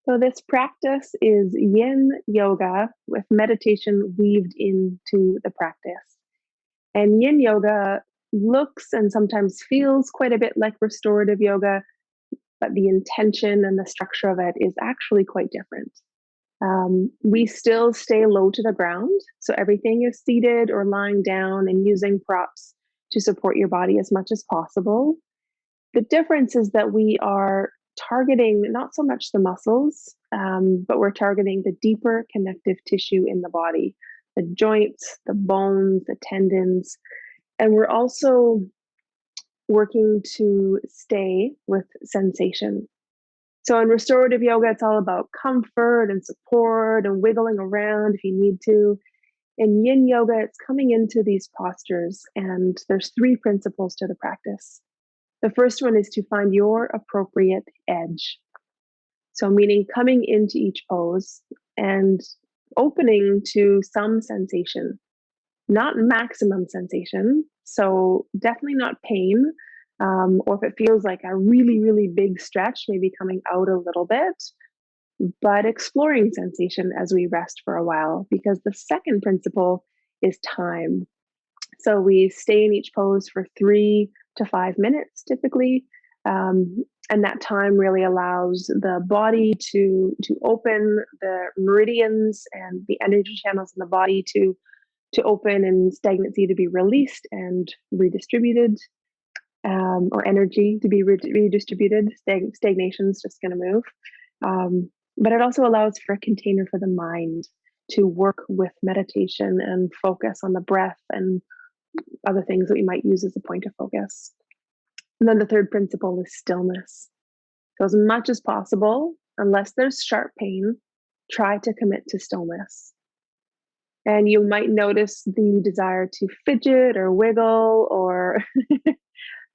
So, this practice is yin yoga with meditation weaved into the practice. And yin yoga looks and sometimes feels quite a bit like restorative yoga, but the intention and the structure of it is actually quite different. We still stay low to the ground, so everything is seated or lying down and using props to support your body as much as possible. The difference is that we are targeting not so much the muscles, but we're targeting the deeper connective tissue in the body, the joints, the bones, the tendons. And we're also working to stay with sensation. So in restorative yoga, it's all about comfort and support and wiggling around if you need to. In yin yoga, it's coming into these postures, and there's three principles to the practice. The first one is to find your appropriate edge. So, meaning coming into each pose and opening to some sensation, not maximum sensation. So, definitely not pain. Or if it feels like a really, really big stretch, maybe coming out a little bit, but exploring sensation as we rest for a while. Because the second principle is time. So we stay in each pose for 3 to 5 minutes typically. And that time really allows the body to open the meridians and the energy channels in the body to open and stagnancy to be released and redistributed, or energy to be redistributed. Stagnation is just going to move. But it also allows for a container for the mind to work with meditation and focus on the breath and other things that we might use as a point of focus. And then the third principle is stillness. So, as much as possible, unless there's sharp pain, try to commit to stillness. And you might notice the desire to fidget or wiggle or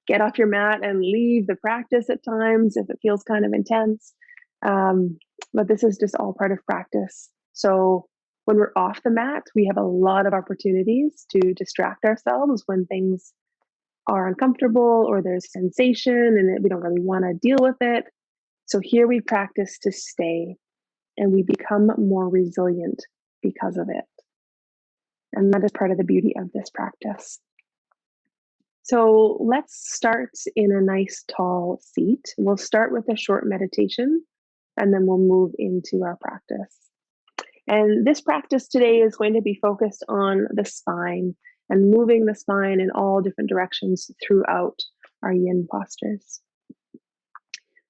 get off your mat and leave the practice at times if it feels kind of intense. But this is just all part of practice. So, when we're off the mat, we have a lot of opportunities to distract ourselves when things are uncomfortable or there's sensation and we don't really want to deal with it. So here we practice to stay and we become more resilient because of it. And that is part of the beauty of this practice. So let's start in a nice tall seat. We'll start with a short meditation and then we'll move into our practice. And this practice today is going to be focused on the spine and moving the spine in all different directions throughout our yin postures.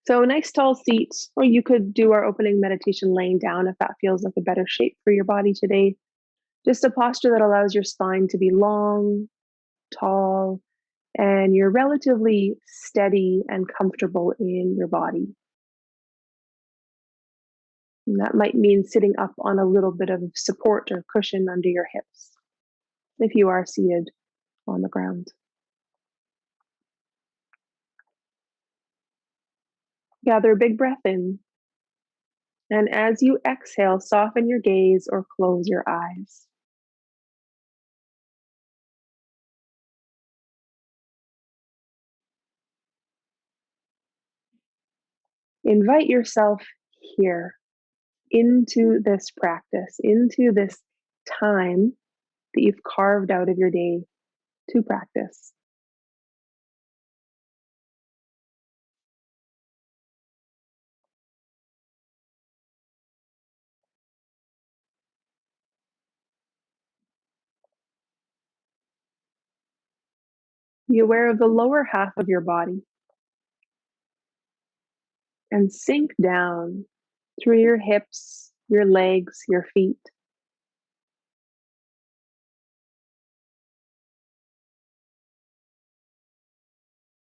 So a nice tall seat, or you could do our opening meditation laying down if that feels like a better shape for your body today. Just a posture that allows your spine to be long, tall, and you're relatively steady and comfortable in your body. And that might mean sitting up on a little bit of support or cushion under your hips if you are seated on the ground. Gather a big breath in. And as you exhale, soften your gaze or close your eyes. Invite yourself here into this practice, into this time that you've carved out of your day to practice. Be aware of the lower half of your body and sink down through your hips, your legs, your feet.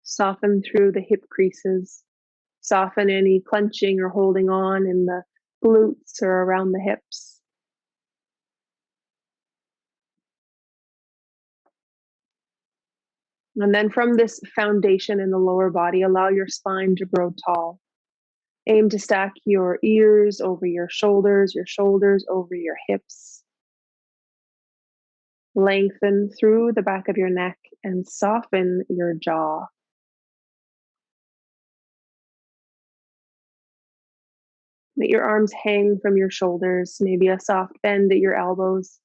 Soften through the hip creases. Soften any clenching or holding on in the glutes or around the hips. And then from this foundation in the lower body, allow your spine to grow tall. Aim to stack your ears over your shoulders over your hips. Lengthen through the back of your neck and soften your jaw. Let your arms hang from your shoulders, maybe a soft bend at your elbows.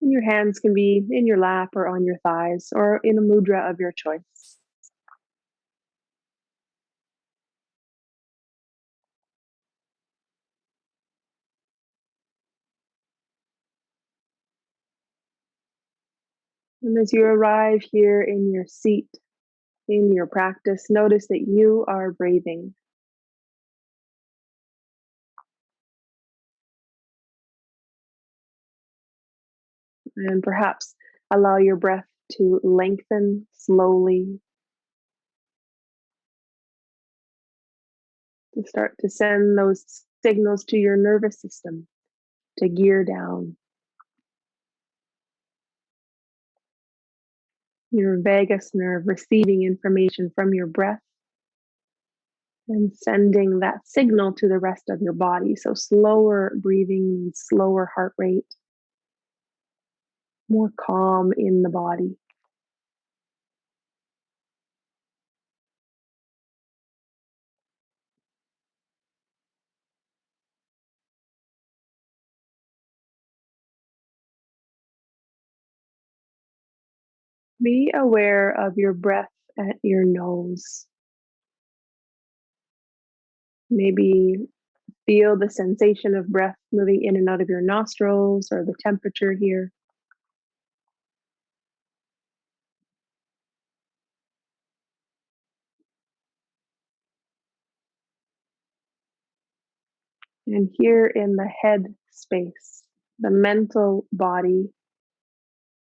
And your hands can be in your lap or on your thighs or in a mudra of your choice. And as you arrive here in your seat, in your practice, notice that you are breathing. And perhaps allow your breath to lengthen slowly, to start to send those signals to your nervous system to gear down. Your vagus nerve receiving information from your breath and sending that signal to the rest of your body. So, slower breathing, slower heart rate, more calm in the body. Be aware of your breath at your nose. Maybe feel the sensation of breath moving in and out of your nostrils or the temperature here. And here in the head space, the mental body,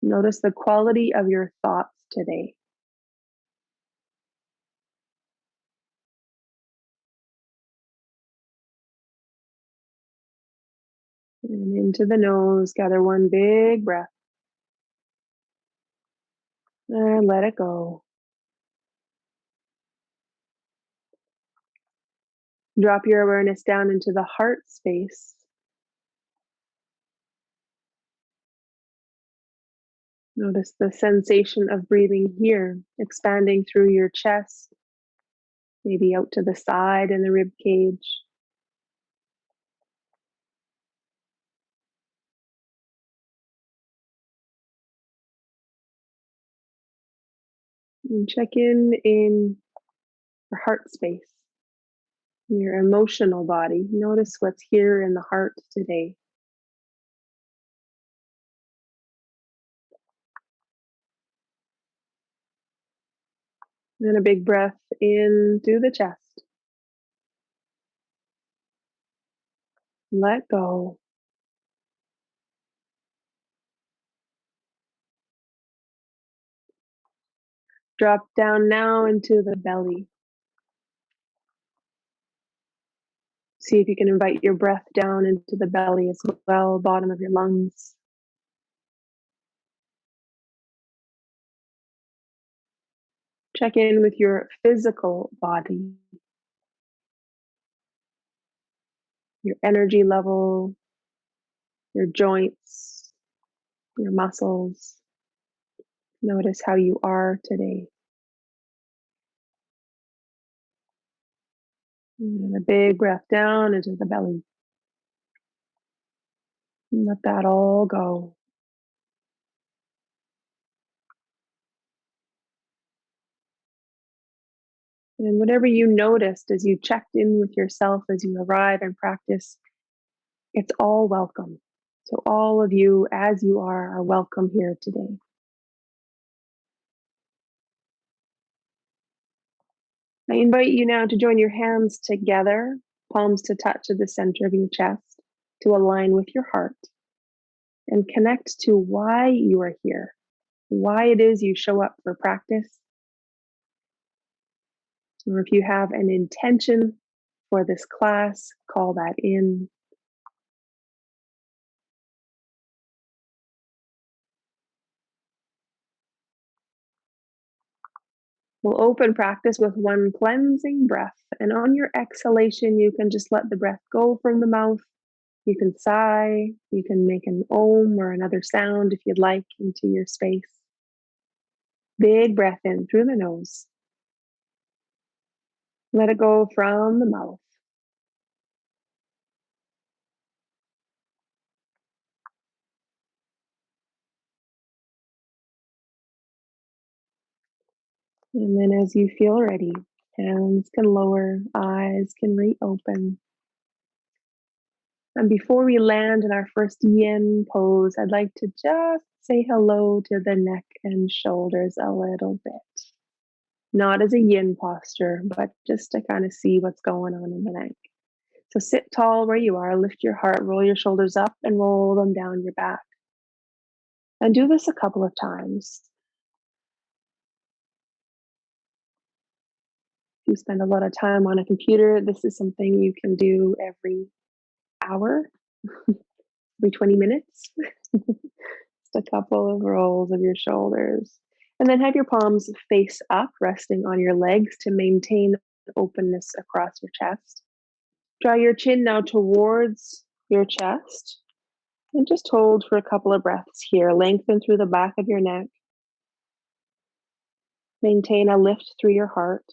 notice the quality of your thoughts today. And into the nose, gather one big breath and let it go. Drop your awareness down into the heart space. Notice the sensation of breathing here, expanding through your chest, maybe out to the side and the rib cage. And check in your heart space, your emotional body. Notice what's here in the heart today. And a big breath in through the chest. Let go. Drop down now into the belly. See if you can invite your breath down into the belly as well, bottom of your lungs. Check in with your physical body, your energy level, your joints, your muscles. Notice how you are today. And a big breath down into the belly. And let that all go. And whatever you noticed as you checked in with yourself as you arrive and practice, it's all welcome. So, all of you, as you are welcome here today. I invite you now to join your hands together, palms to touch at the center of your chest, to align with your heart and connect to why you are here, why it is you show up for practice, or if you have an intention for this class, call that in. We'll open practice with one cleansing breath, and on your exhalation, you can just let the breath go from the mouth. You can sigh, you can make an om or another sound if you'd like into your space. Big breath in through the nose. Let it go from the mouth. And then as you feel ready, hands can lower, eyes can reopen. And before we land in our first yin pose, I'd like to just say hello to the neck and shoulders a little bit. Not as a yin posture, but just to kind of see what's going on in the neck. So sit tall where you are, lift your heart, roll your shoulders up and roll them down your back. And do this a couple of times. If you spend a lot of time on a computer, this is something you can do every hour, every 20 minutes. Just a couple of rolls of your shoulders. And then have your palms face up, resting on your legs to maintain openness across your chest. Draw your chin now towards your chest and just hold for a couple of breaths here. Lengthen through the back of your neck. Maintain a lift through your heart.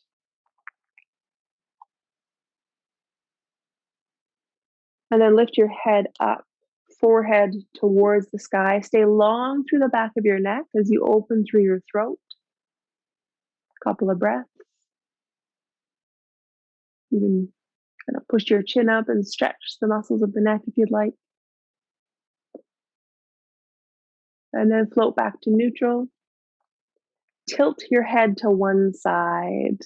And then lift your head up, forehead towards the sky. Stay long through the back of your neck as you open through your throat. A couple of breaths. You can kind of push your chin up and stretch the muscles of the neck if you'd like. And then float back to neutral. Tilt your head to one side.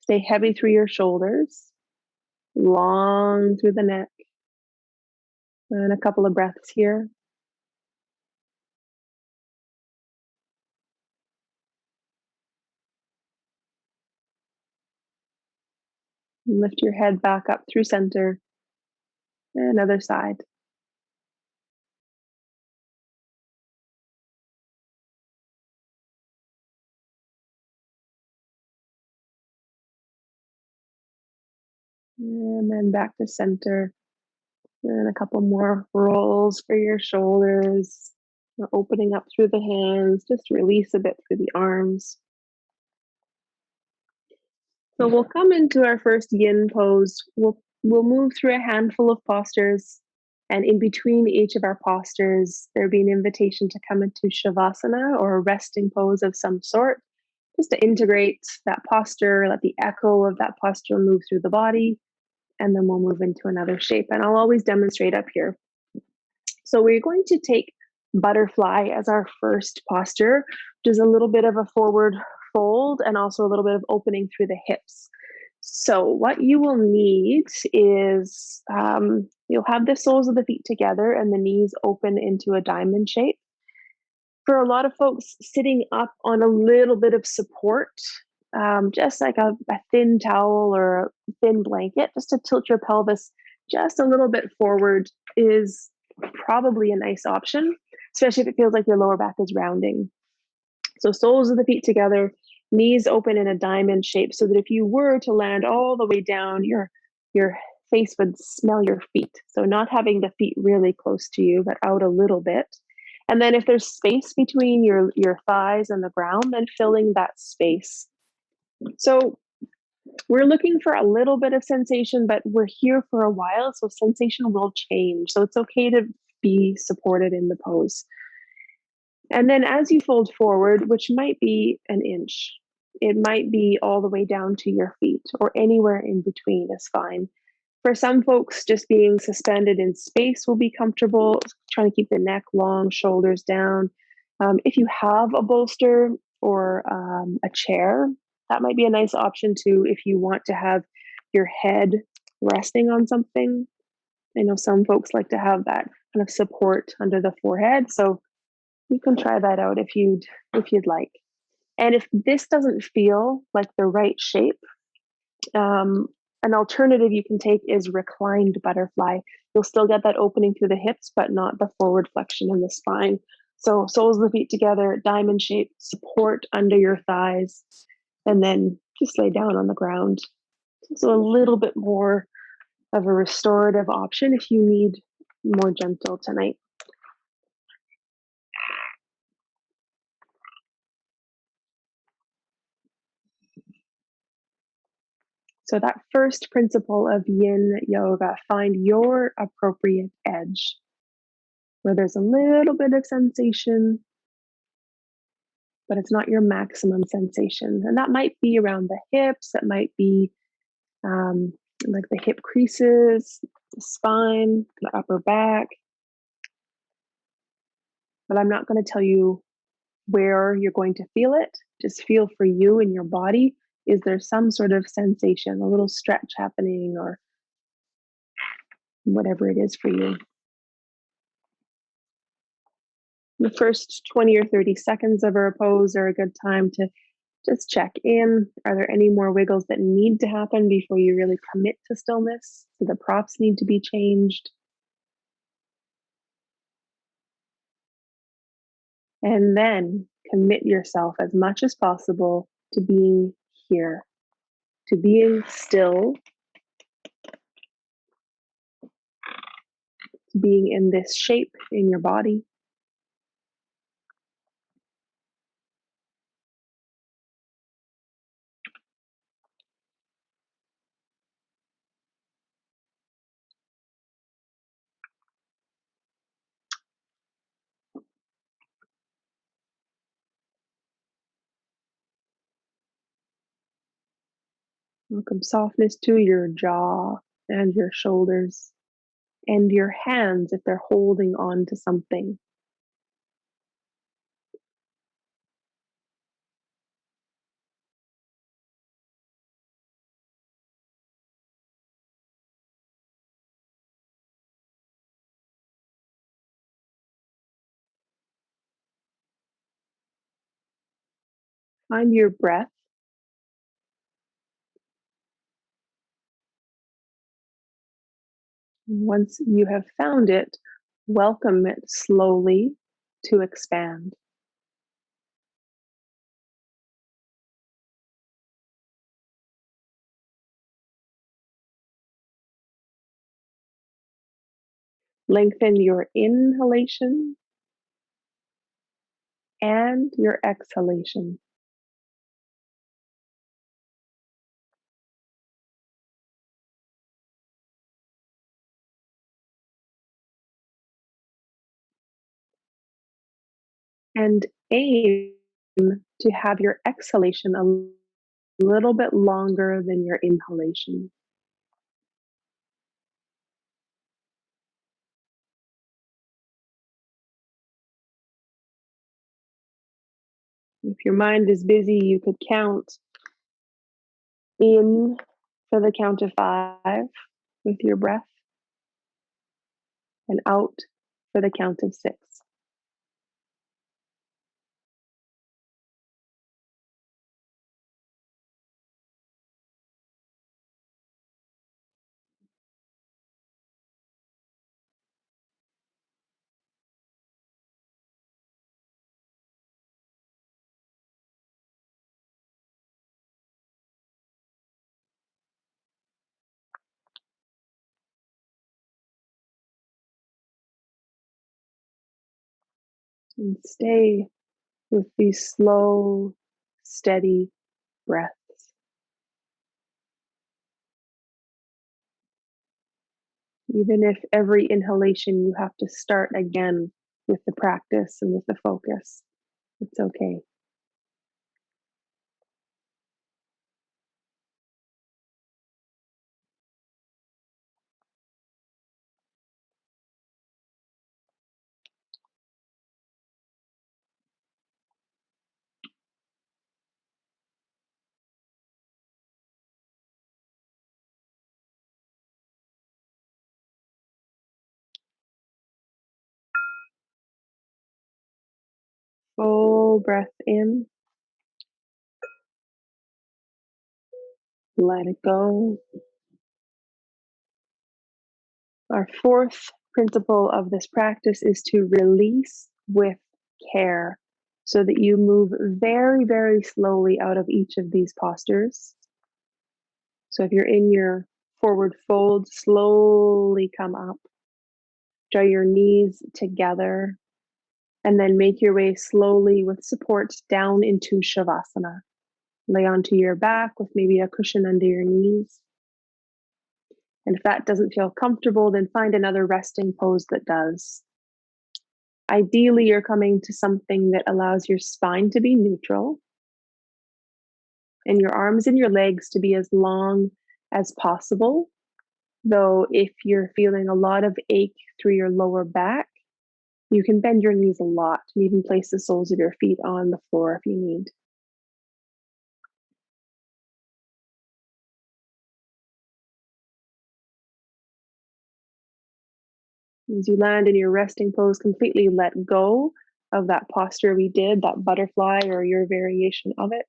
Stay heavy through your shoulders, long through the neck. And a couple of breaths here. Lift your head back up through center. And other side. And then back to center. And a couple more rolls for your shoulders. Opening up through the hands. Just release a bit through the arms. So we'll come into our first yin pose. We'll move through a handful of postures, and in between each of our postures, there'll be an invitation to come into shavasana or a resting pose of some sort, just to integrate that posture, let the echo of that posture move through the body, and then we'll move into another shape. And I'll always demonstrate up here. So we're going to take butterfly as our first posture, which is a little bit of a forward fold and also a little bit of opening through the hips. So what you will need is you'll have the soles of the feet together and the knees open into a diamond shape. For a lot of folks, sitting up on a little bit of support, just like a thin towel or a thin blanket, just to tilt your pelvis just a little bit forward is probably a nice option, especially if it feels like your lower back is rounding. So soles of the feet together, knees open in a diamond shape, so that if you were to land all the way down, your face would smell your feet. So not having the feet really close to you, but out a little bit. And then if there's space between your thighs and the ground, then filling that space. So we're looking for a little bit of sensation, but we're here for a while, so sensation will change. So it's okay to be supported in the pose. And then as you fold forward, which might be an inch, it might be all the way down to your feet or anywhere in between is fine. For some folks, just being suspended in space will be comfortable, trying to keep the neck long, shoulders down. If you have a bolster or a chair, that might be a nice option too if you want to have your head resting on something. I know some folks like to have that kind of support under the forehead, so you can try that out if you'd like. And if this doesn't feel like the right shape, an alternative you can take is reclined butterfly. You'll still get that opening through the hips, but not the forward flexion in the spine. So soles of the feet together, diamond shape, support under your thighs, and then just lay down on the ground. So a little bit more of a restorative option if you need more gentle tonight. So that first principle of yin yoga, find your appropriate edge where there's a little bit of sensation, but it's not your maximum sensation. And that might be around the hips, that might be um, like the hip creases, the spine, the upper back. But I'm not going to tell you where you're going to feel it. Just feel for you in your body. Is there some sort of sensation, a little stretch happening, or whatever it is for you? The first 20 or 30 seconds of a pose are a good time to just check in. Are there any more wiggles that need to happen before you really commit to stillness? Do the props need to be changed? And then commit yourself as much as possible to being here, to being still, to being in this shape in your body. Welcome softness to your jaw and your shoulders and your hands if they're holding on to something. Find your breath. Once you have found it, welcome it slowly to expand. Lengthen your inhalation and your exhalation. And aim to have your exhalation a little bit longer than your inhalation. If your mind is busy, you could count in for the count of 5 with your breath and out for the count of 6. And stay with these slow, steady breaths. Even if every inhalation you have to start again with the practice and with the focus, it's okay. Full breath in, let it go. Our fourth principle of this practice is to release with care so that you move very, very slowly out of each of these postures. So if you're in your forward fold, slowly come up, draw your knees together, and then make your way slowly with support down into Shavasana. Lay onto your back with maybe a cushion under your knees. And if that doesn't feel comfortable, then find another resting pose that does. Ideally, you're coming to something that allows your spine to be neutral and your arms and your legs to be as long as possible. Though, if you're feeling a lot of ache through your lower back, you can bend your knees a lot and even place the soles of your feet on the floor if you need. As you land in your resting pose, completely let go of that posture we did, that butterfly or your variation of it.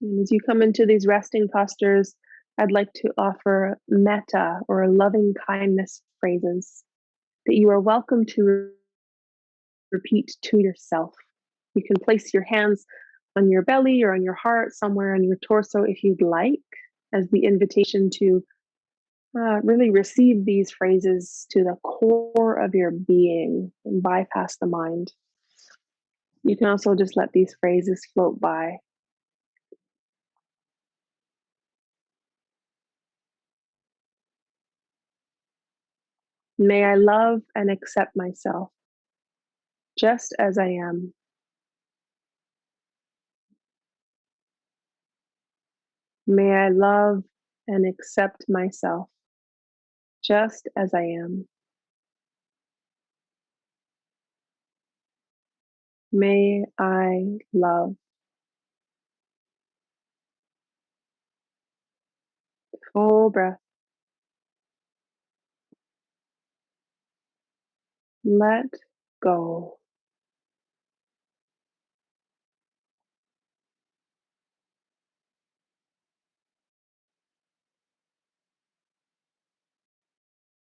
And as you come into these resting postures, I'd like to offer metta or loving kindness phrases that you are welcome to repeat to yourself. You can place your hands on your belly or on your heart, somewhere on your torso if you'd like, as the invitation to really receive these phrases to the core of your being and bypass the mind. You can also just let these phrases float by. May I love and accept myself just as I am. May I love and accept myself just as I am. May I love. Full breath. Let go.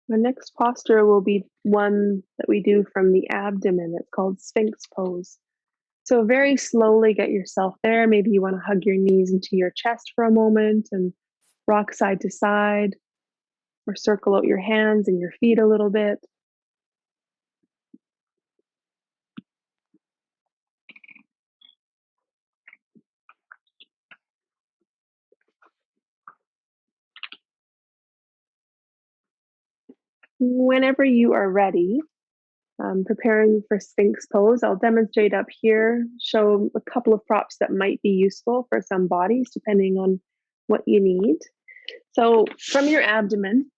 The next posture will be one that we do from the abdomen. It's called Sphinx pose. So, very slowly get yourself there. Maybe you want to hug your knees into your chest for a moment and rock side to side, or circle out your hands and your feet a little bit. Whenever you are ready, preparing for Sphinx pose, I'll demonstrate up here, show a couple of props that might be useful for some bodies, depending on what you need. So, from your abdomen,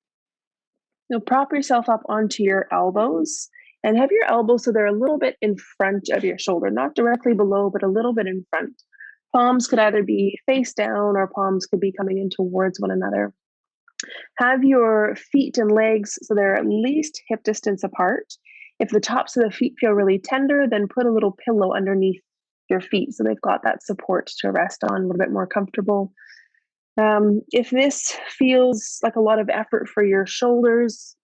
you'll prop yourself up onto your elbows and have your elbows so they're a little bit in front of your shoulder, not directly below, but a little bit in front. Palms could either be face down or palms could be coming in towards one another. Have your feet and legs so they're at least hip distance apart. If the tops of the feet feel really tender, then put a little pillow underneath your feet so they've got that support to rest on, a little bit more comfortable. If this feels like a lot of effort for your shoulders,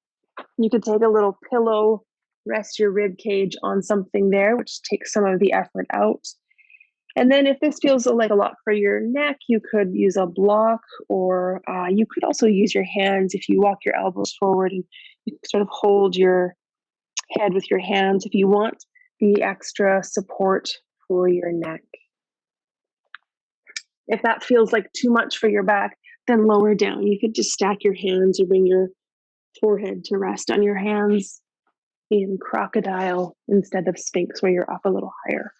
you could take a little pillow, rest your rib cage on something there, which takes some of the effort out. And then, if this feels like a lot for your neck, you could use a block, or you could also use your hands if you walk your elbows forward and you sort of hold your head with your hands if you want the extra support for your neck. If that feels like too much for your back, then lower down. You could just stack your hands or bring your forehead to rest on your hands in crocodile instead of sphinx, where you're up a little higher.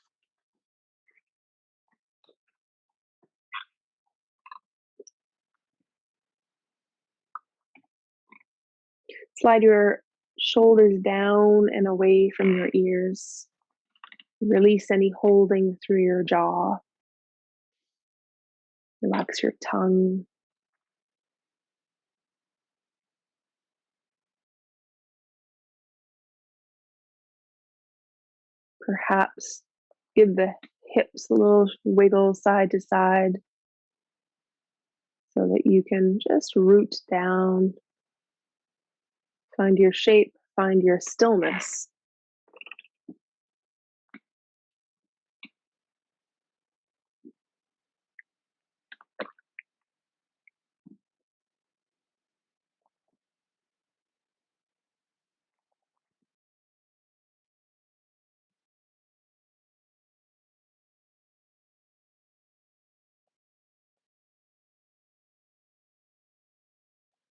Slide your shoulders down and away from your ears. Release any holding through your jaw. Relax your tongue. Perhaps give the hips a little wiggle side to side so that you can just root down, find your shape, find your stillness.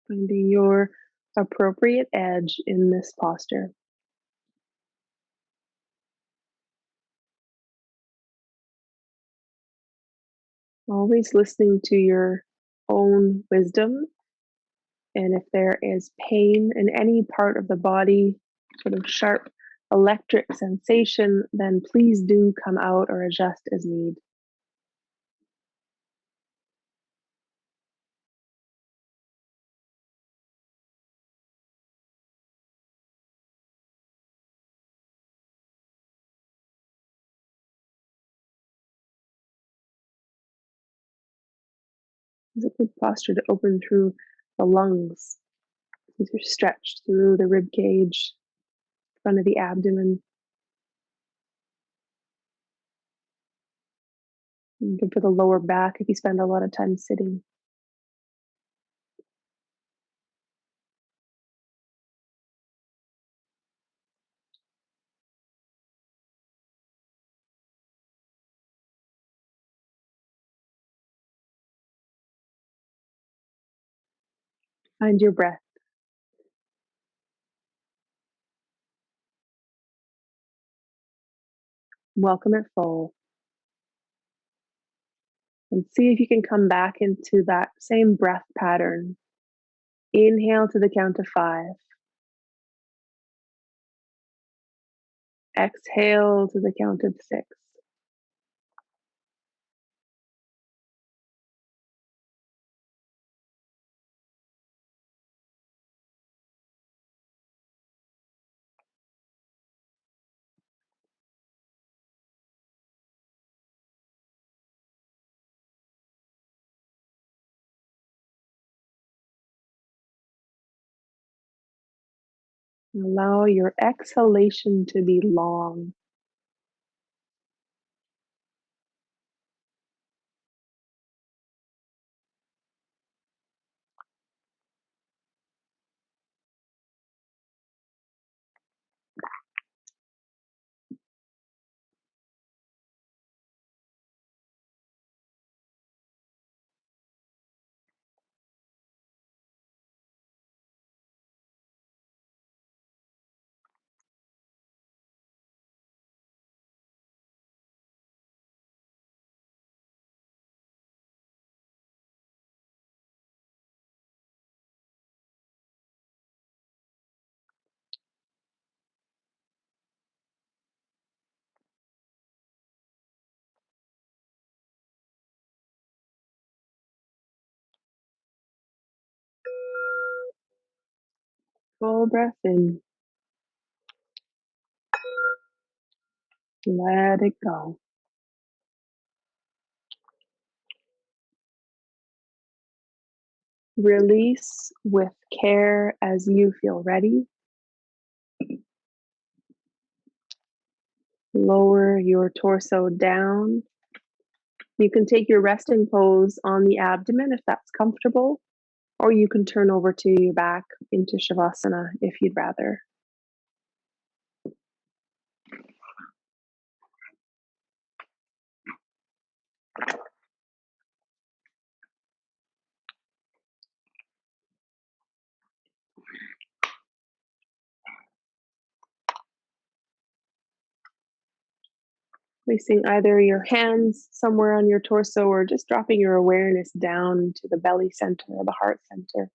Finding your appropriate edge in this posture. Always listening to your own wisdom. And if there is pain in any part of the body, sort of sharp electric sensation, then please do come out or adjust as need. It's a good posture to open through the lungs. These are stretched through the rib cage, front of the abdomen. And good for the lower back if you spend a lot of time sitting. Find your breath. Welcome it full. And see if you can come back into that same breath pattern. Inhale to the count of 5. Exhale to the count of 6. Allow your exhalation to be long. Full breath in. Let it go. Release with care as you feel ready. Lower your torso down. You can take your resting pose on the abdomen if that's comfortable, or you can turn over to your back into Shavasana if you'd rather. Placing either your hands somewhere on your torso or just dropping your awareness down to the belly center or the heart center.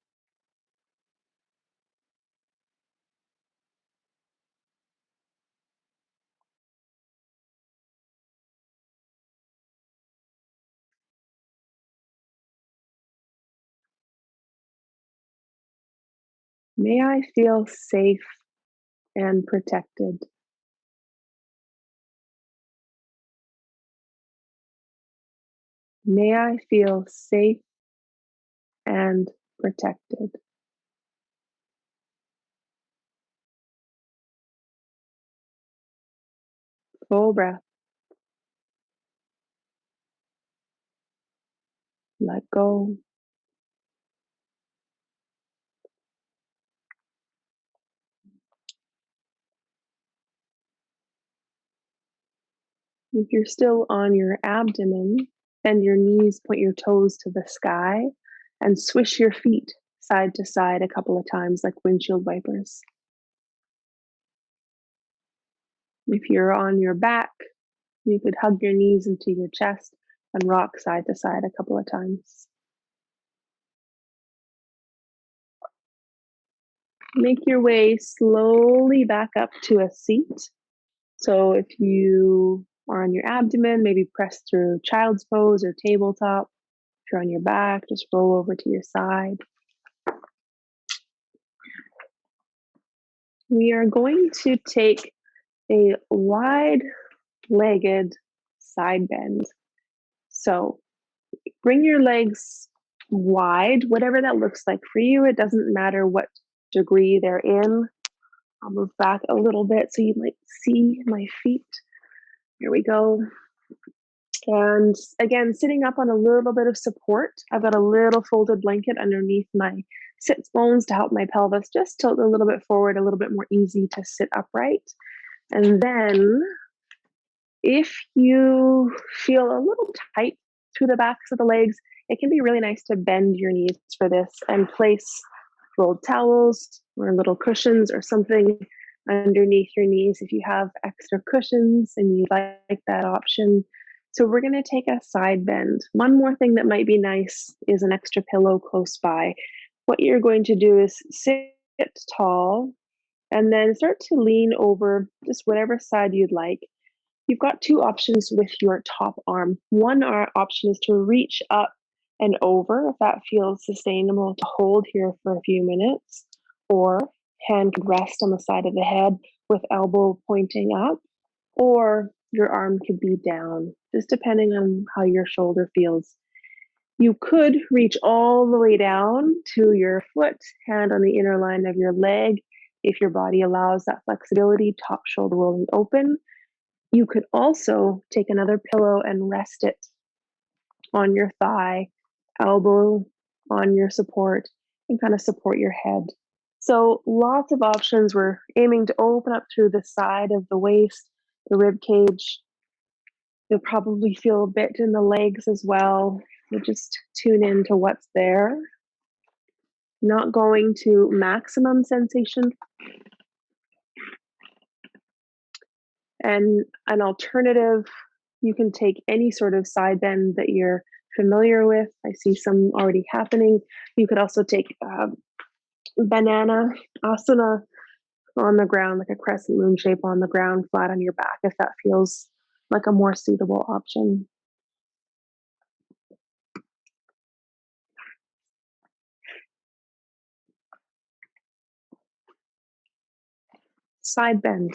May I feel safe and protected. May I feel safe and protected. Full breath. Let go. If you're still on your abdomen, bend your knees, point your toes to the sky, and swish your feet side to side a couple of times like windshield wipers. If you're on your back, you could hug your knees into your chest and rock side to side a couple of times. Make your way slowly back up to a seat. So if you are on your abdomen, maybe press through child's pose or tabletop. If you're on your back, just roll over to your side. We are going to take a wide-legged side bend. So bring your legs wide, whatever that looks like for you. It doesn't matter what degree they're in. I'll move back a little bit so you might see my feet. Here we go. And again, sitting up on a little bit of support. I've got a little folded blanket underneath my sits bones to help my pelvis just tilt a little bit forward, a little bit more easy to sit upright. And then if you feel a little tight through the backs of the legs, it can be really nice to bend your knees for this and place rolled towels or little cushions or something underneath your knees if you have extra cushions and you like that option. So we're going to take a side bend. One more thing that might be nice is an extra pillow close by. What you're going to do is sit tall and then start to lean over just whatever side you'd like. You've got two options with your top arm. One option is to reach up and over if that feels sustainable to hold here for a few minutes, or hand could rest on the side of the head with elbow pointing up, or your arm could be down, just depending on how your shoulder feels. You could reach all the way down to your foot, hand on the inner line of your leg, if your body allows that flexibility, top shoulder rolling open. You could also take another pillow and rest it on your thigh, elbow on your support, and kind of support your head. So lots of options. We're aiming to open up through the side of the waist, the rib cage. You'll probably feel a bit in the legs as well. So just tune in to what's there. Not going to maximum sensation. And an alternative, you can take any sort of side bend that you're familiar with. I see some already happening. You could also take banana asana on the ground, like a crescent moon shape on the ground, flat on your back, if that feels like a more suitable option. Side bend,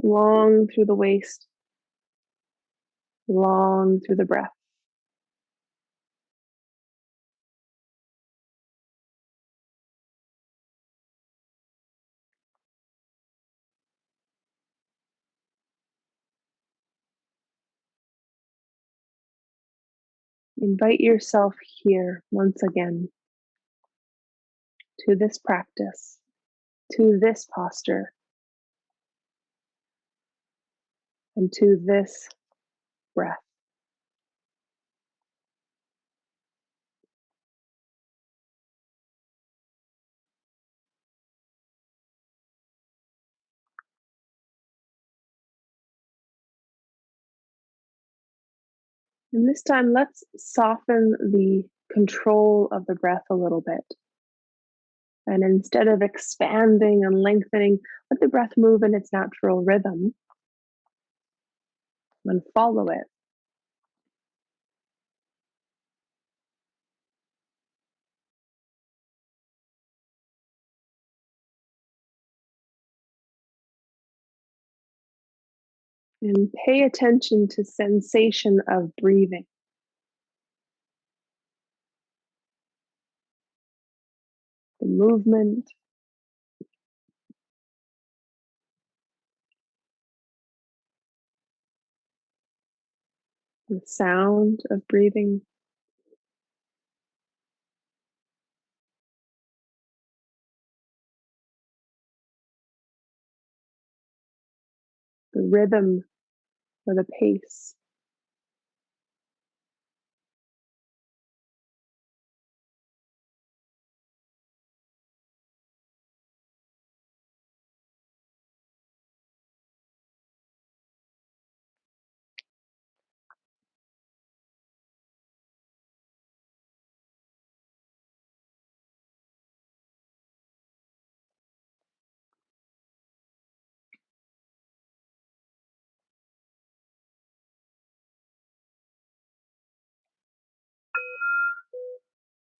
long through the waist, long through the breath. Invite yourself here once again to this practice, to this posture, and to this breath. And this time, let's soften the control of the breath a little bit. And instead of expanding and lengthening, let the breath move in its natural rhythm and follow it. And pay attention to sensation of breathing. The movement, the sound of breathing. The rhythm or the pace.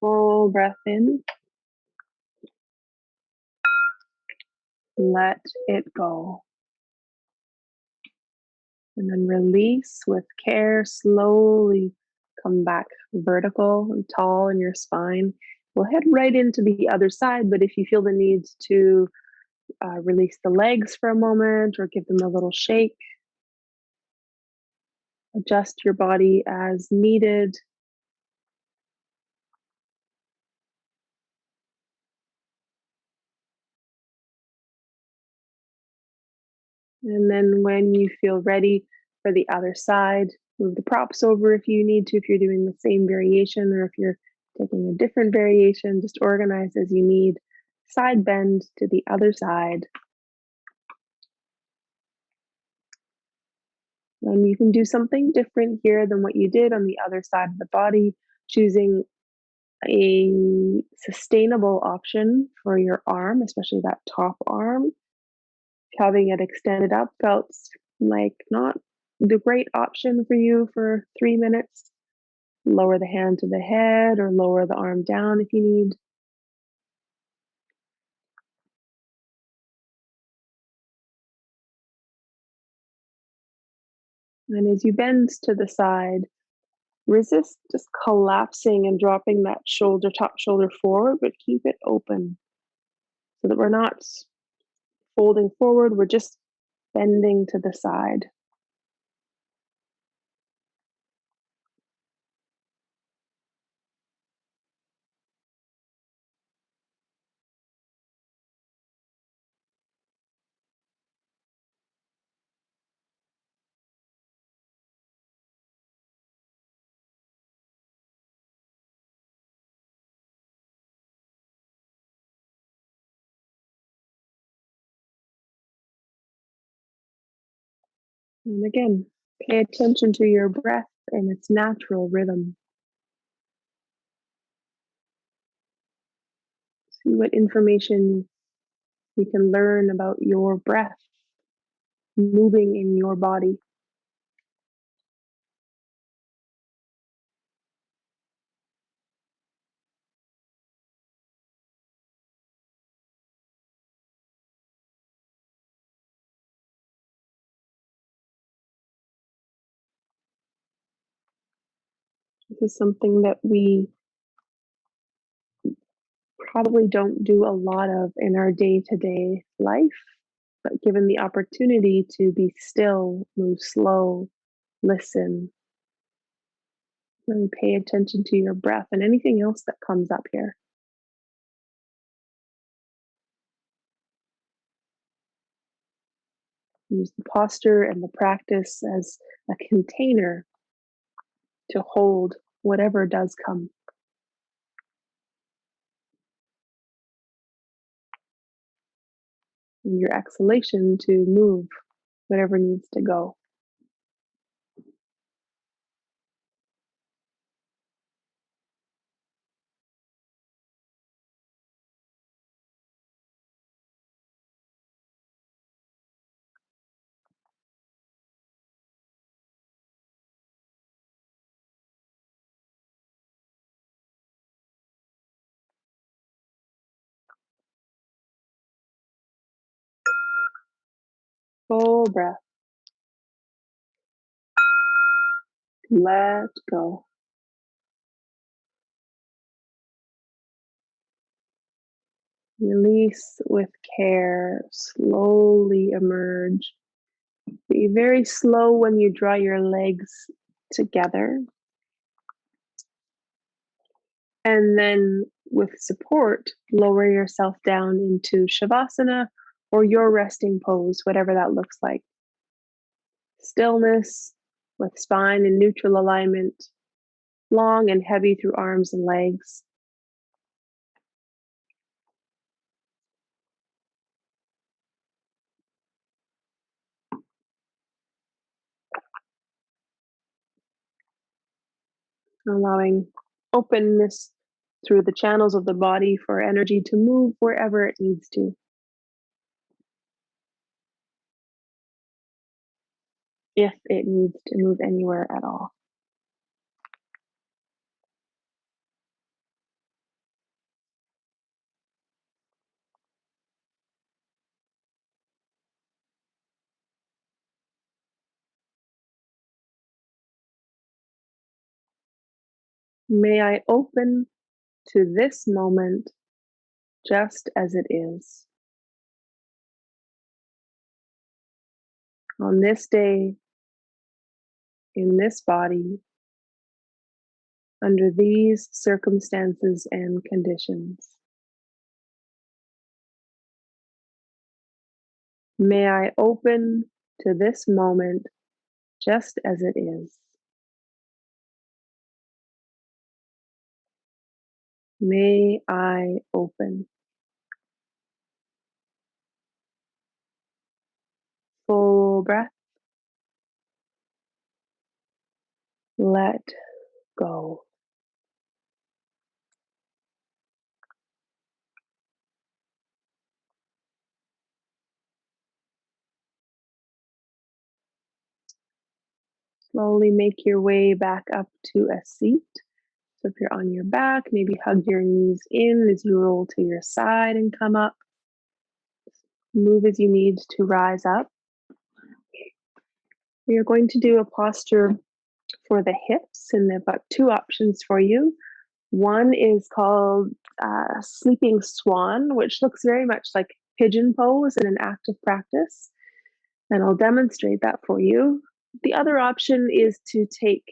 Full breath in, let it go. And then release with care, slowly come back vertical and tall in your spine. We'll head right into the other side, but if you feel the need to release the legs for a moment or give them a little shake, adjust your body as needed. And then when you feel ready for the other side, move the props over if you need to, if you're doing the same variation or if you're taking a different variation, just organize as you need. Side bend to the other side. And you can do something different here than what you did on the other side of the body, choosing a sustainable option for your arm, especially that top arm. Having it extended up felt like not the great option for you for 3 minutes. Lower the hand to the head or lower the arm down if you need. And as you bend to the side, resist just collapsing and dropping that top shoulder forward, but keep it open so that we're not folding forward, we're just bending to the side. And again, pay attention to your breath and its natural rhythm. See what information you can learn about your breath moving in your body. This is something that we probably don't do a lot of in our day to day life, but given the opportunity to be still, move slow, listen, really pay attention to your breath and anything else that comes up here. Use the posture and the practice as a container to hold whatever does come, and your exhalation to move whatever needs to go. Full breath. Let go. Release with care. Slowly emerge. Be very slow when you draw your legs together. And then with support, lower yourself down into Shavasana or your resting pose, whatever that looks like. Stillness with spine in neutral alignment, long and heavy through arms and legs. Allowing openness through the channels of the body for energy to move wherever it needs to, if it needs to move anywhere at all. May I open to this moment just as it is. On this day, in this body, under these circumstances and conditions. May I open to this moment just as it is. May I open. Full breath. Let go. Slowly make your way back up to a seat. So if you're on your back, maybe hug your knees in as you roll to your side and come up. Move as you need to rise up. We are going to do a posture for the hips, and I've got two options for you. One is called sleeping swan, which looks very much like pigeon pose in an active practice, and I'll demonstrate that for you. The other option is to take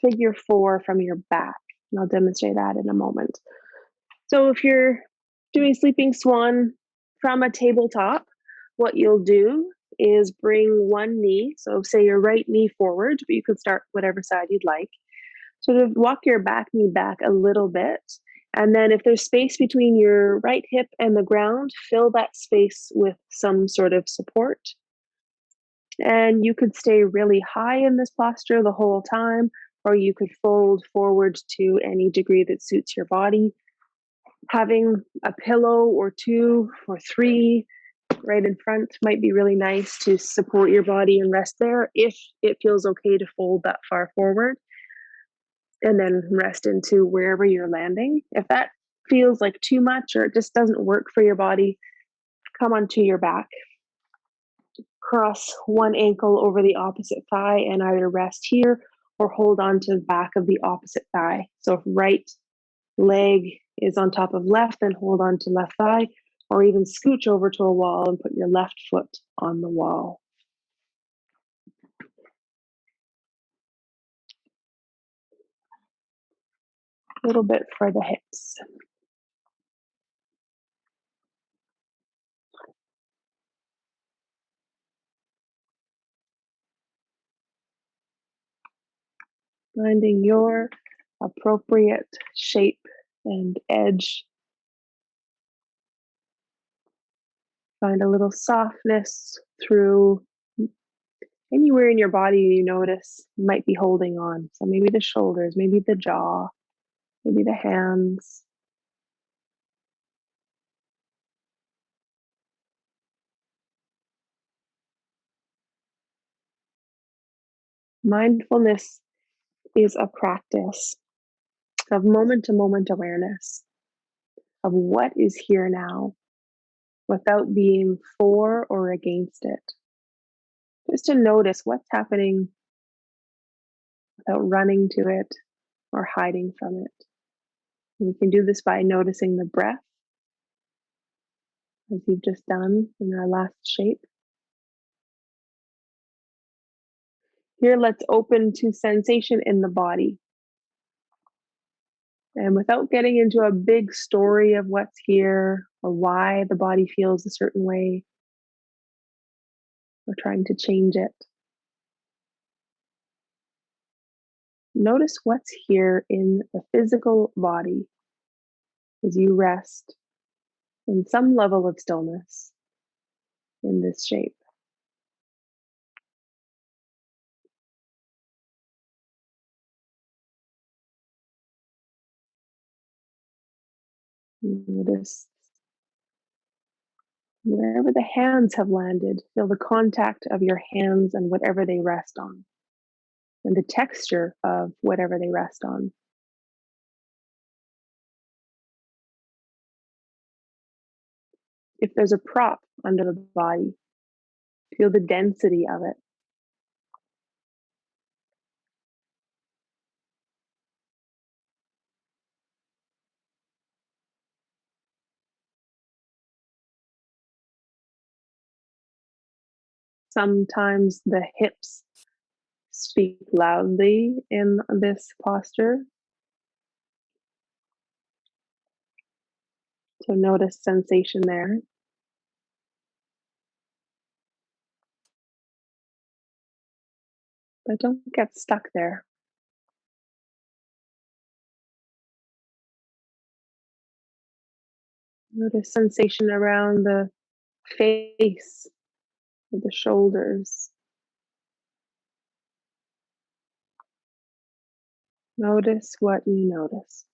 figure 4 from your back, and I'll demonstrate that in a moment. So if you're doing sleeping swan from a tabletop, what you'll do is bring one knee, so say your right knee forward, but you could start whatever side you'd like. Sort of walk your back knee back a little bit. And then if there's space between your right hip and the ground, fill that space with some sort of support. And you could stay really high in this posture the whole time, or you could fold forward to any degree that suits your body. Having a pillow or 2 or 3 right in front might be really nice to support your body and rest there if it feels okay to fold that far forward. And then rest into wherever you're landing. If that feels like too much or it just doesn't work for your body, come onto your back. Cross one ankle over the opposite thigh and either rest here or hold on to the back of the opposite thigh. So if right leg is on top of left, then hold on to left thigh, or even scooch over to a wall and put your left foot on the wall. A little bit for the hips. Finding your appropriate shape and edge. Find a little softness through anywhere in your body you notice might be holding on. So maybe the shoulders, maybe the jaw, maybe the hands. Mindfulness is a practice of moment to moment awareness of what is here now without being for or against it. Just to notice what's happening without running to it or hiding from it. We can do this by noticing the breath, as you've just done in our last shape. Here, let's open to sensation in the body. And without getting into a big story of what's here or why the body feels a certain way, or trying to change it, notice what's here in the physical body as you rest in some level of stillness in this shape. Notice wherever the hands have landed, feel the contact of your hands and whatever they rest on, and the texture of whatever they rest on. If there's a prop under the body, feel the density of it. Sometimes the hips speak loudly in this posture. So notice sensation there, but don't get stuck there. Notice sensation around the face, the shoulders. Notice what you notice.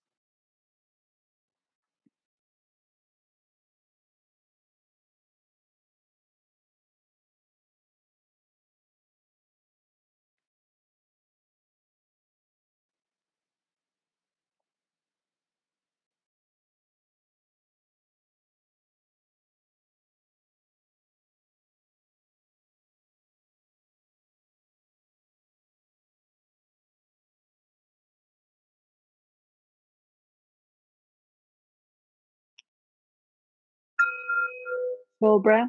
Full breath.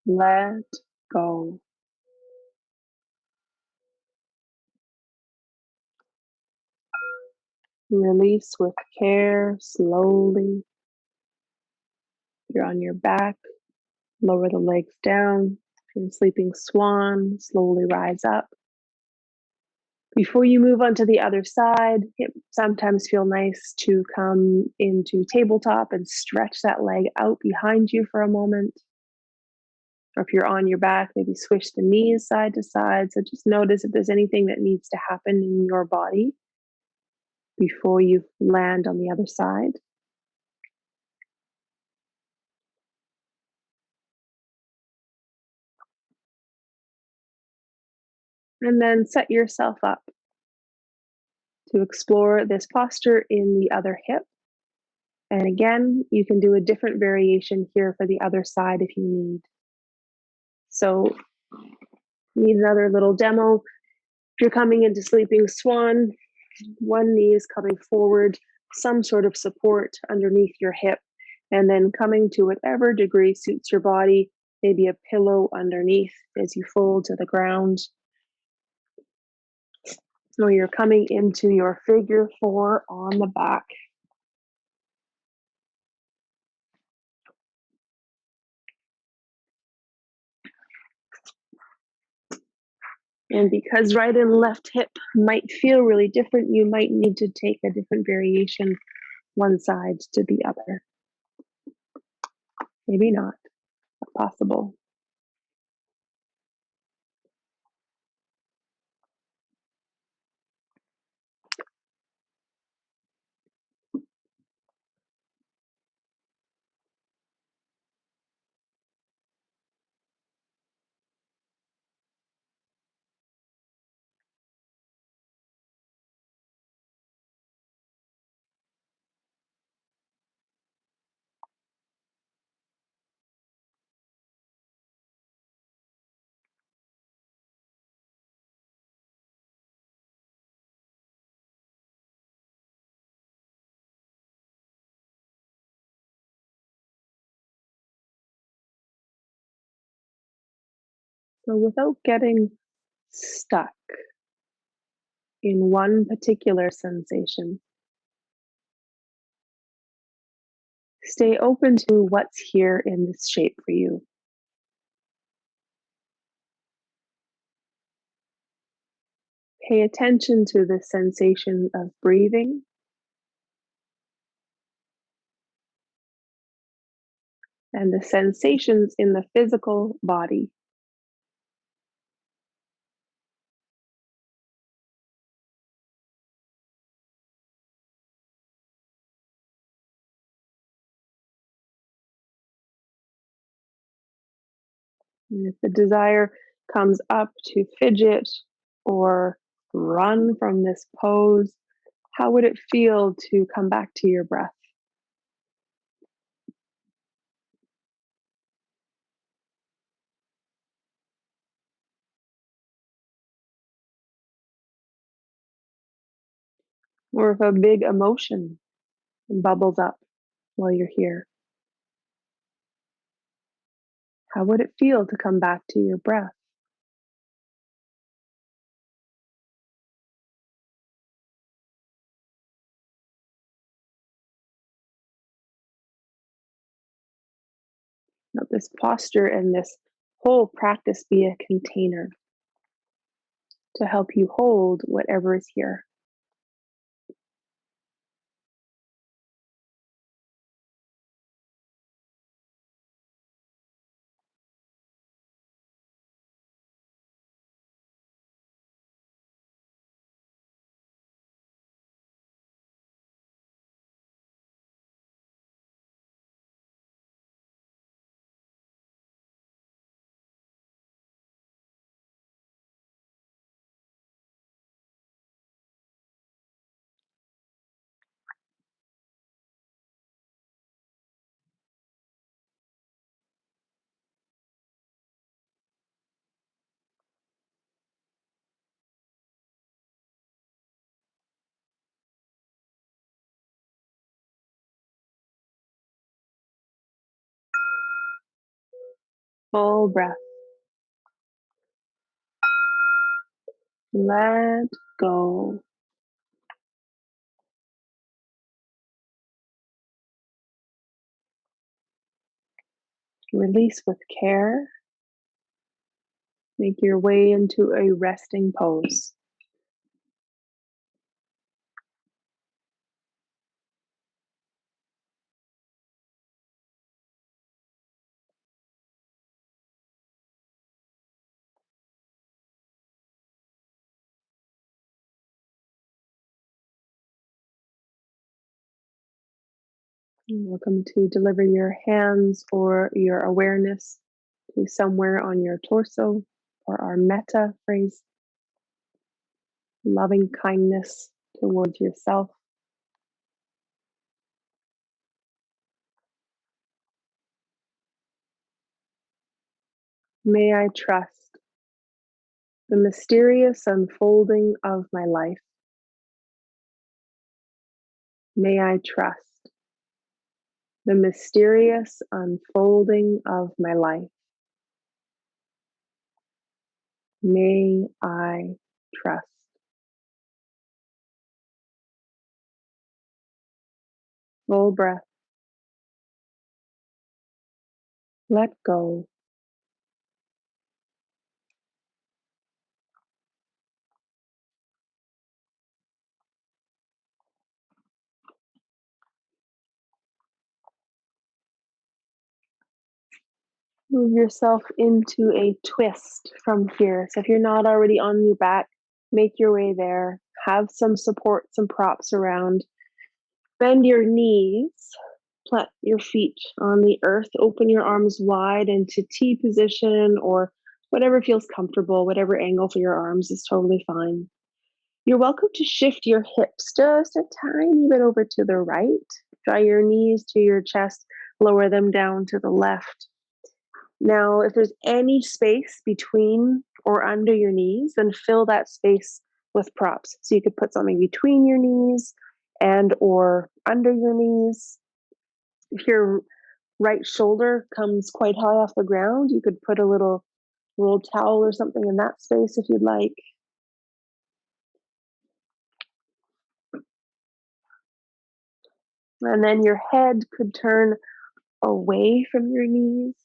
Let go. Release with care, slowly. You're on your back. Lower the legs down. If you're in sleeping swan, slowly rise up. Before you move on to the other side, it sometimes feel nice to come into tabletop and stretch that leg out behind you for a moment. Or if you're on your back, maybe swish the knees side to side. So just notice if there's anything that needs to happen in your body before you land on the other side. And then set yourself up to explore this posture in the other hip. And again, you can do a different variation here for the other side if you need. So, need another little demo. If you're coming into sleeping swan, one knee is coming forward, some sort of support underneath your hip, and then coming to whatever degree suits your body, maybe a pillow underneath as you fold to the ground. Or you're coming into your figure four on the back. And because right and left hip might feel really different, you might need to take a different variation one side to the other. Maybe not possible. So without getting stuck in one particular sensation, stay open to what's here in this shape for you. Pay attention to the sensation of breathing and the sensations in the physical body. And if the desire comes up to fidget or run from this pose, how would it feel to come back to your breath? Or if a big emotion bubbles up while you're here? How would it feel to come back to your breath? Let this posture and this whole practice be a container to help you hold whatever is here. Full breath. Let go. Release with care. Make your way into a resting pose. You're welcome to deliver your hands or your awareness to somewhere on your torso or our metta phrase, loving kindness towards yourself. May I trust the mysterious unfolding of my life. May I trust the mysterious unfolding of my life. May I trust. Full breath. Let go. Move yourself into a twist from here. So if you're not already on your back, make your way there. Have some support, some props around. Bend your knees, plant your feet on the earth, open your arms wide into T position or whatever feels comfortable, whatever angle for your arms is totally fine. You're welcome to shift your hips just a tiny bit over to the right. Draw your knees to your chest, lower them down to the left. Now, if there's any space between or under your knees, then fill that space with props. So you could put something between your knees and or under your knees. If your right shoulder comes quite high off the ground, you could put a little rolled towel or something in that space if you'd like. And then your head could turn away from your knees.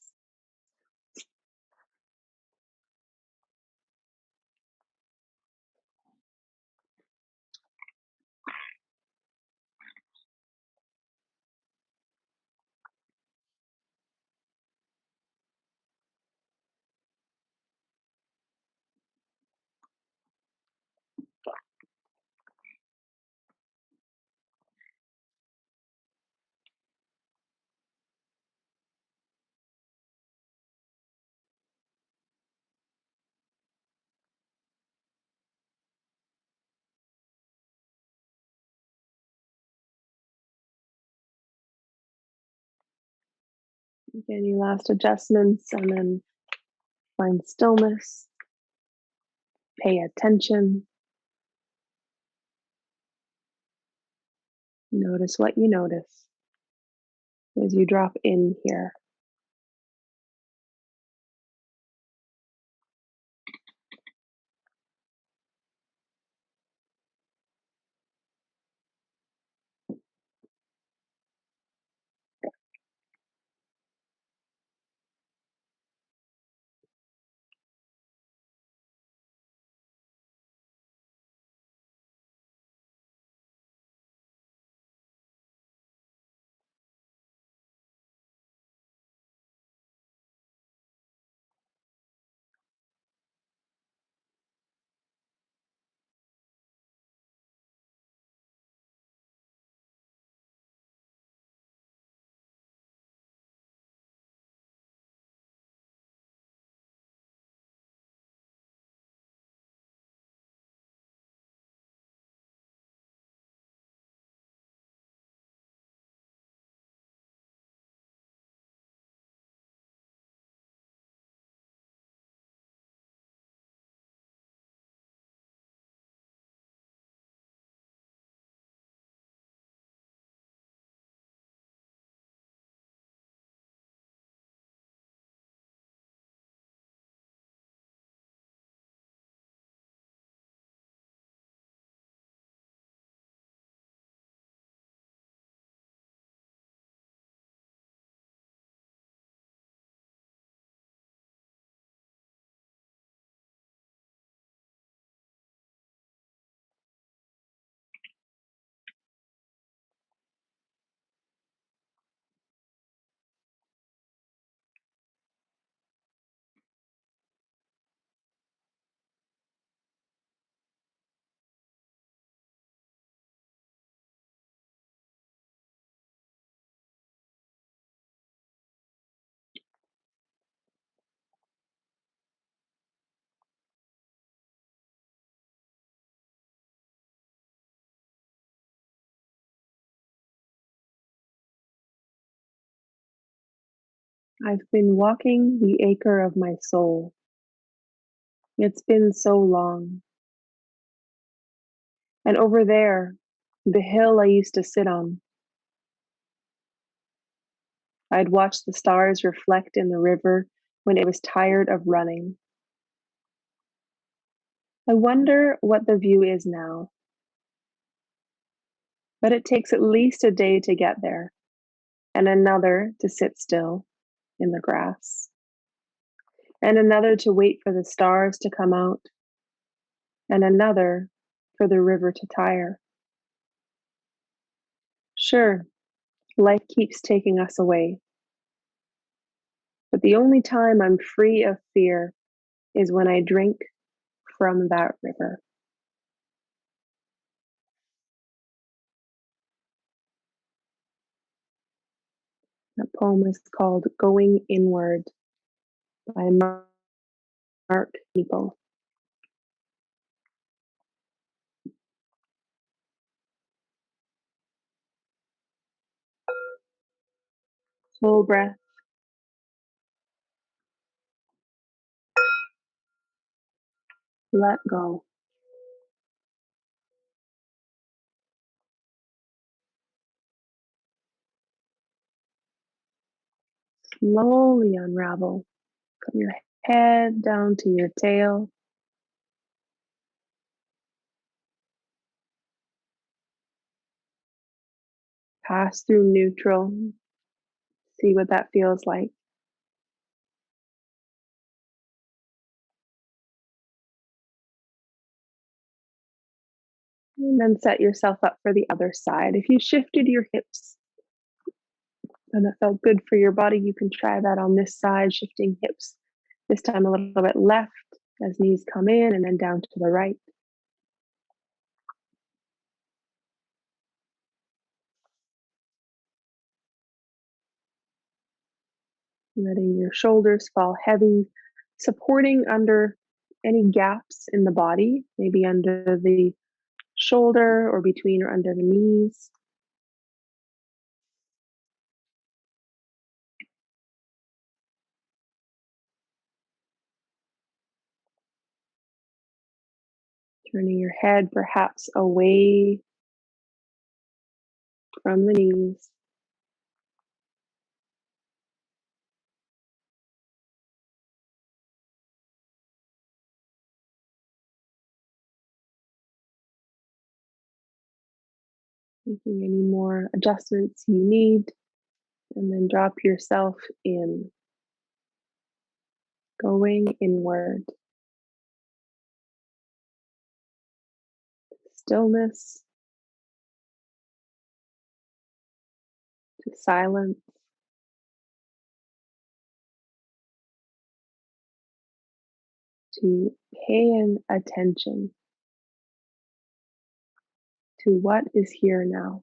Make any last adjustments and then find stillness. Pay attention. Notice what you notice as you drop in here. I've been walking the acre of my soul. It's been so long. And over there, the hill I used to sit on, I'd watch the stars reflect in the river when it was tired of running. I wonder what the view is now, but it takes at least a day to get there and another to sit still in the grass and another to wait for the stars to come out and another for the river to tire. Sure, life keeps taking us away, but the only time I'm free of fear is when I drink from that river. That poem is called Going Inward by Mark Nepo. Full breath, let go. Slowly unravel from your head down to your tail. Pass through neutral. See what that feels like. And then set yourself up for the other side. If you shifted your hips and it felt good for your body, you can try that on this side, shifting hips. This time a little bit left as knees come in and then down to the right. Letting your shoulders fall heavy, supporting under any gaps in the body, maybe under the shoulder or between or under the knees. Turning your head perhaps away from the knees. Making any more adjustments you need, and then drop yourself in, going inward. Stillness, to silence, to paying attention to what is here now.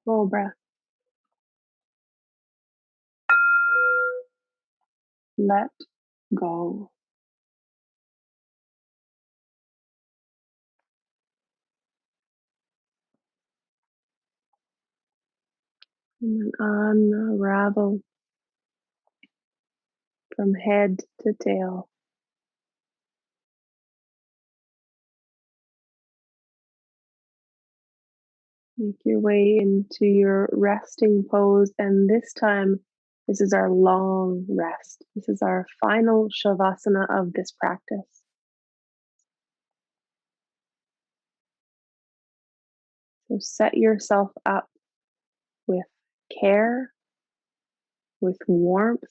Full breath. Let go. And then unravel from head to tail. Make your way into your resting pose. And this time, this is our long rest. This is our final Shavasana of this practice. So set yourself up with care, with warmth,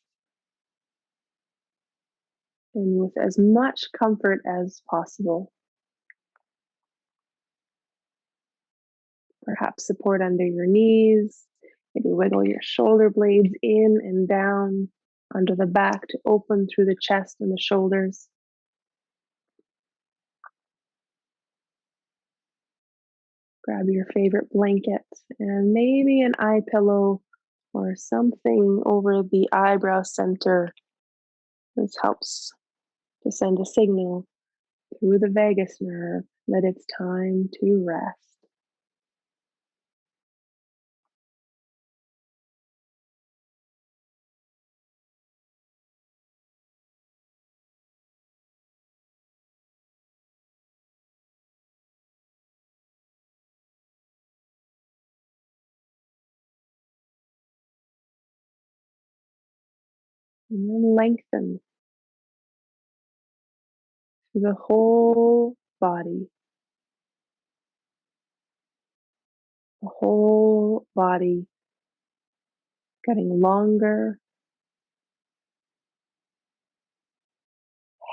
and with as much comfort as possible. Perhaps support under your knees. Maybe wiggle your shoulder blades in and down under the back to open through the chest and the shoulders. Grab your favorite blanket and maybe an eye pillow or something over the eyebrow center. This helps to send a signal through the vagus nerve that it's time to rest. And then lengthen through the whole body, the whole body getting longer,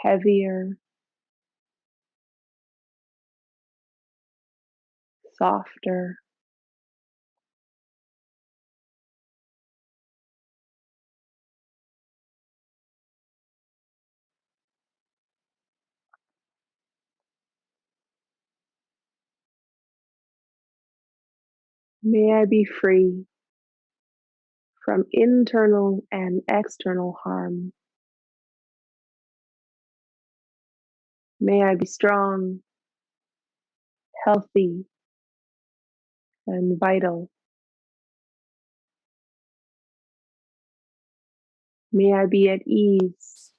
heavier, softer. May I be free from internal and external harm. May I be strong, healthy, and vital. May I be at ease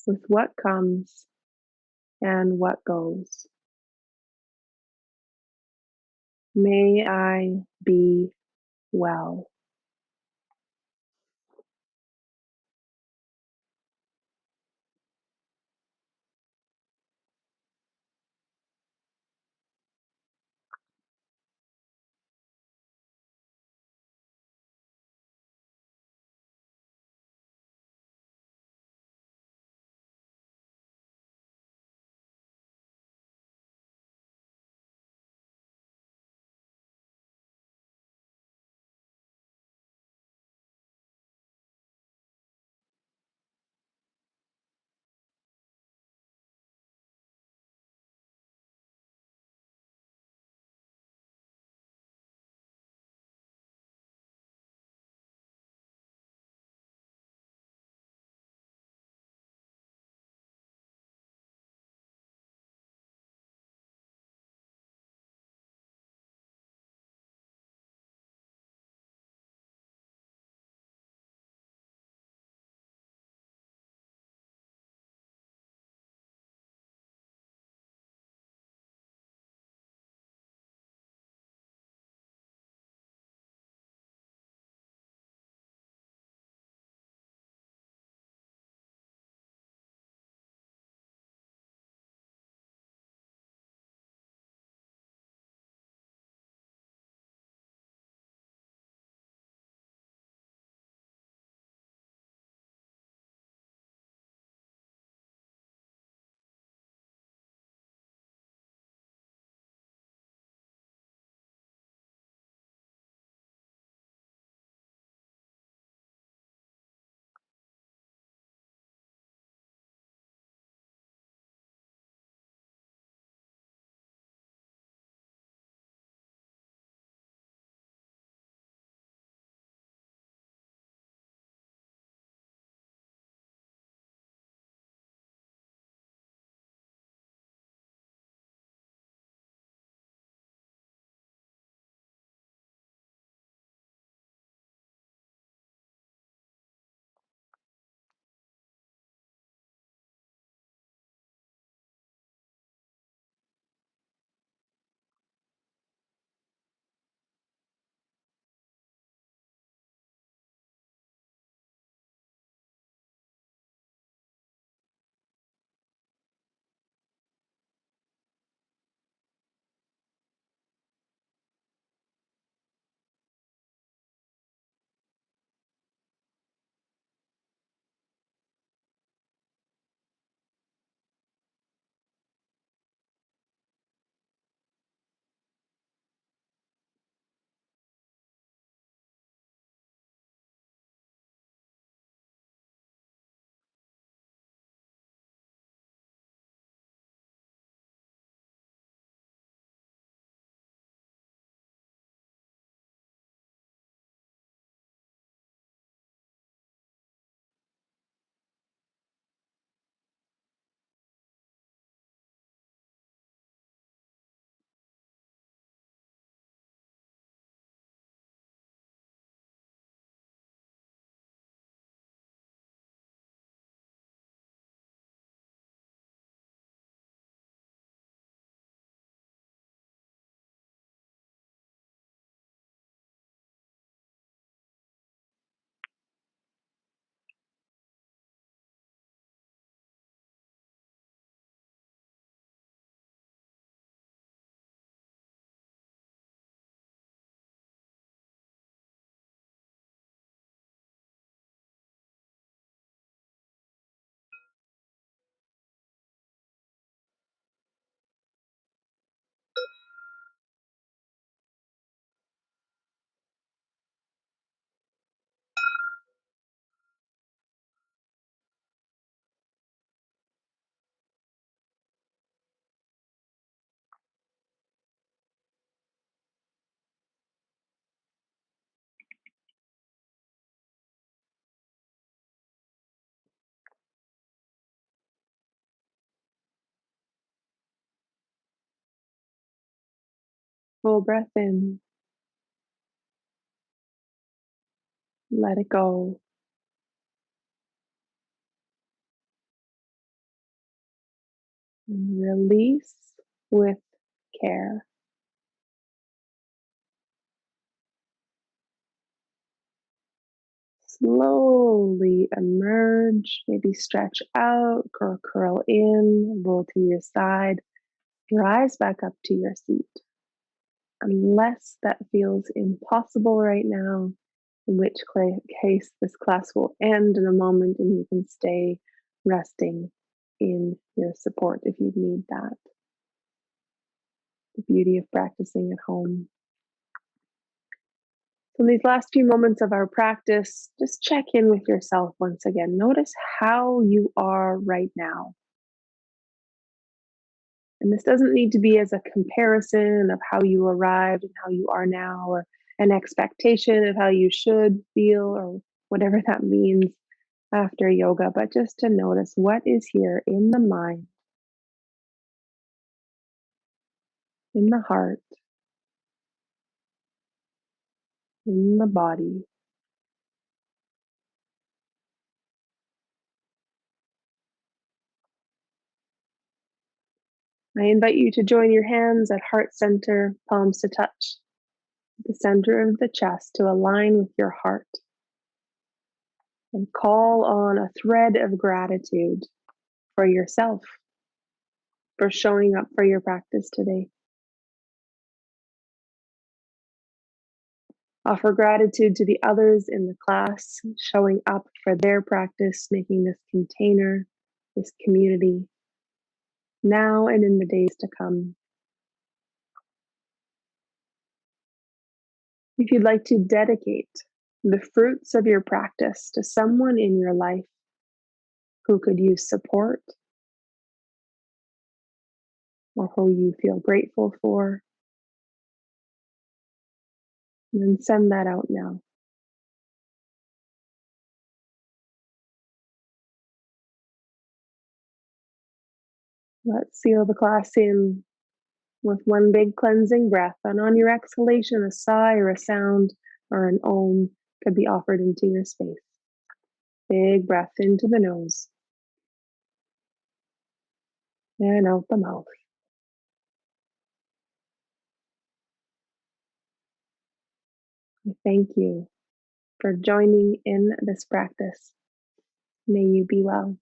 with what comes and what goes. May I be well. Full breath in, let it go, and release with care. Slowly emerge, maybe stretch out or curl in, roll to your side, rise back up to your seat. Unless that feels impossible right now, in which case this class will end in a moment and you can stay resting in your support if you need that. The beauty of practicing at home. So, in these last few moments of our practice, just check in with yourself once again. Notice how you are right now. And this doesn't need to be as a comparison of how you arrived and how you are now, or an expectation of how you should feel, or whatever that means after yoga, but just to notice what is here in the mind, in the heart, in the body. I invite you to join your hands at heart center, palms to touch, the center of the chest to align with your heart, and call on a thread of gratitude for yourself for showing up for your practice today. Offer gratitude to the others in the class, showing up for their practice, making this container, this community, now and in the days to come. If you'd like to dedicate the fruits of your practice to someone in your life who could use support or who you feel grateful for, then send that out now. Let's seal the class in with one big cleansing breath. And on your exhalation, a sigh or a sound or an om could be offered into your space. Big breath into the nose and out the mouth. I thank you for joining in this practice. May you be well.